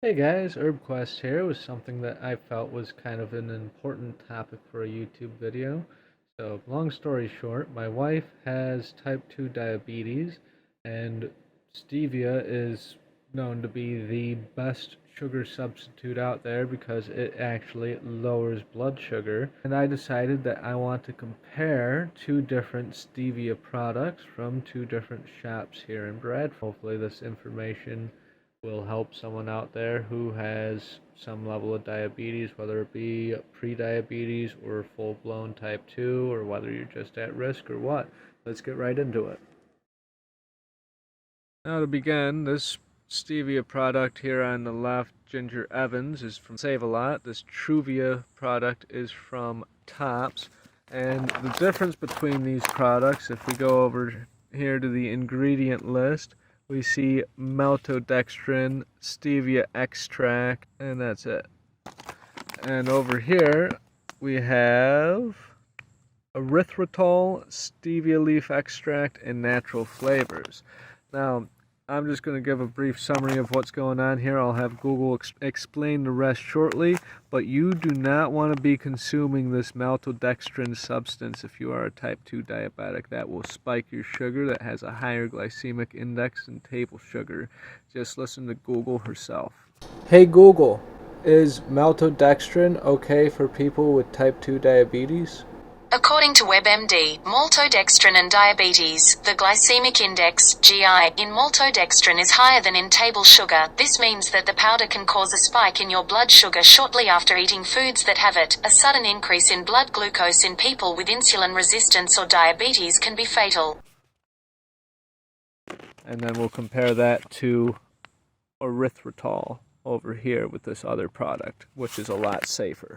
Hey guys, HerbQuest here with something that I felt was kind of an important topic for a YouTube video. So, long story short, my wife has type 2 diabetes, and stevia is known to be the best sugar substitute out there because it actually lowers blood sugar. And I decided that I want to compare two different stevia products from two different shops here in Bradford. Hopefully, this information will help someone out there who has some level of diabetes, whether it be pre-diabetes or full-blown type 2, or whether you're just at risk or what. Let's get right into it. Now to begin, this stevia product here on the left, Ginger Evans, is from Save-A-Lot. This Truvia product is from Tops. And the difference between these products, if we go over here to the ingredient list, we see maltodextrin, stevia extract, and that's it. And over here, we have erythritol, stevia leaf extract, and natural flavors. Now, I'm just going to give a brief summary of what's going on here. I'll have Google explain the rest shortly, but you do not want to be consuming this maltodextrin substance if you are a type 2 diabetic. That will spike your sugar. That has a higher glycemic index than table sugar. Just listen to Google herself. Hey Google, is maltodextrin okay for people with type 2 diabetes? According to WebMD, maltodextrin and diabetes, the glycemic index, GI, in maltodextrin is higher than in table sugar. This means that the powder can cause a spike in your blood sugar shortly after eating foods that have it. A sudden increase in blood glucose in people with insulin resistance or diabetes can be fatal. And then we'll compare that to erythritol over here with this other product, which is a lot safer.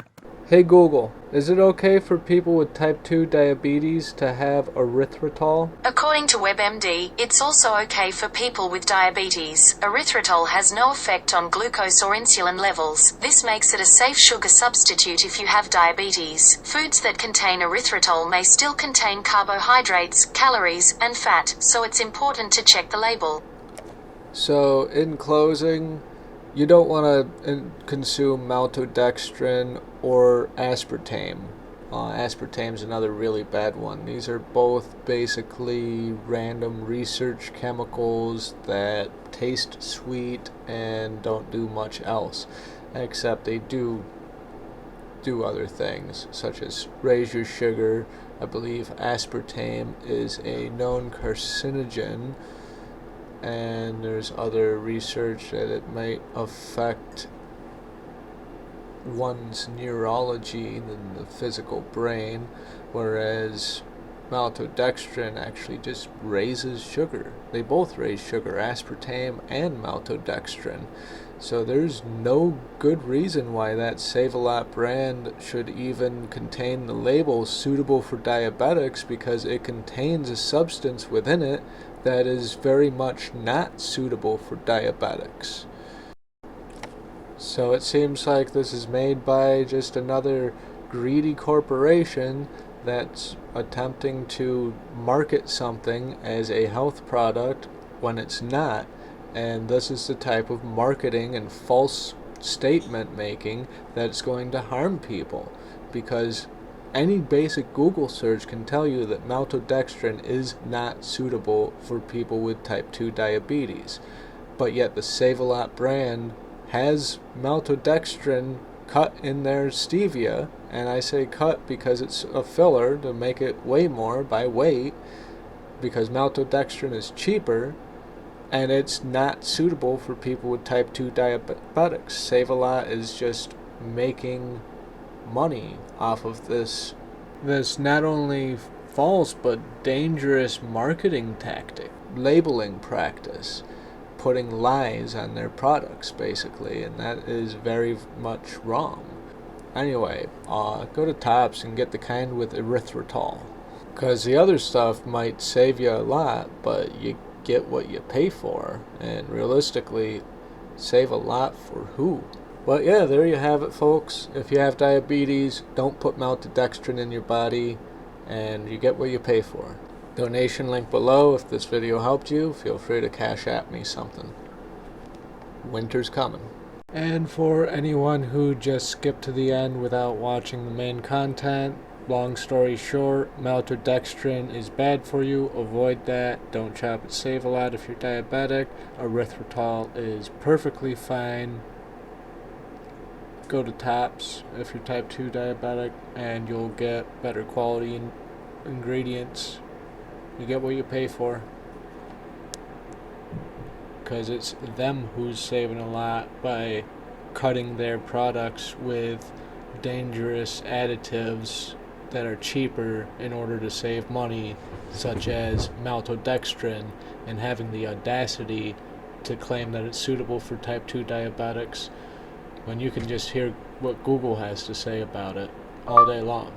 Hey Google, is it okay for people with type 2 diabetes to have erythritol? According to WebMD, it's also okay for people with diabetes. Erythritol has no effect on glucose or insulin levels. This makes it a safe sugar substitute if you have diabetes. Foods that contain erythritol may still contain carbohydrates, calories, and fat, so it's important to check the label. So, in closing, you don't want to consume maltodextrin or aspartame. Aspartame is another really bad one. These are both basically random research chemicals that taste sweet and don't do much else, except they do other things, such as raise your sugar. I believe aspartame is a known carcinogen, and there's other research that it might affect one's neurology than the physical brain, whereas maltodextrin actually just raises sugar. They both raise sugar, aspartame and maltodextrin. So there's no good reason why that Save-A-Lot brand should even contain the label suitable for diabetics, because it contains a substance within it that is very much not suitable for diabetics. So it seems like this is made by just another greedy corporation that's attempting to market something as a health product when it's not. And this is the type of marketing and false statement making that's going to harm people, because any basic Google search can tell you that maltodextrin is not suitable for people with type 2 diabetes. But yet the Save-A-Lot brand has maltodextrin cut in their stevia, and I say cut because it's a filler to make it weigh more by weight, because maltodextrin is cheaper, and it's not suitable for people with type 2 diabetics. Save-A-Lot is just making money off of this not only false but dangerous marketing tactic, labeling practice, putting lies on their products basically, and that is very much wrong. Anyway, go to Tops and get the kind with erythritol, because the other stuff might save you a lot, but you get what you pay for, and realistically, save a lot for who? But yeah, there you have it, folks. If you have diabetes, don't put maltodextrin in your body, and you get what you pay for. Donation link below. If this video helped you, feel free to cash at me something. Winter's coming. And for anyone who just skipped to the end without watching the main content, long story short, maltodextrin is bad for you. Avoid that. Don't chop it Save-A-Lot if you're diabetic. Erythritol is perfectly fine. Go to Tops if you're type 2 diabetic, and you'll get better quality ingredients. You get what you pay for. Because it's them who's saving a lot by cutting their products with dangerous additives that are cheaper in order to save money, such as maltodextrin, and having the audacity to claim that it's suitable for type 2 diabetics when you can just hear what Google has to say about it all day long.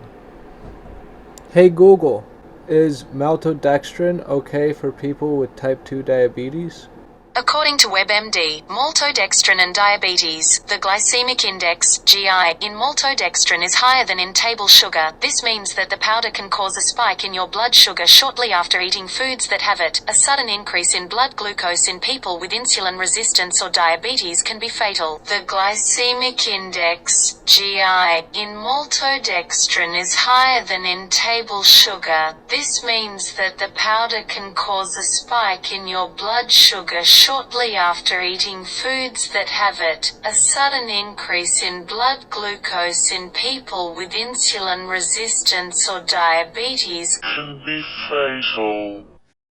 Hey Google, is maltodextrin okay for people with type 2 diabetes? According to WebMD, maltodextrin and diabetes, the glycemic index, GI, in maltodextrin is higher than in table sugar. This means that the powder can cause a spike in your blood sugar shortly after eating foods that have it. A sudden increase in blood glucose in people with insulin resistance or diabetes can be fatal. The glycemic index, GI, in maltodextrin is higher than in table sugar. This means that the powder can cause a spike in your blood sugar shortly after eating foods that have it. A sudden increase in blood glucose in people with insulin resistance or diabetes can be fatal.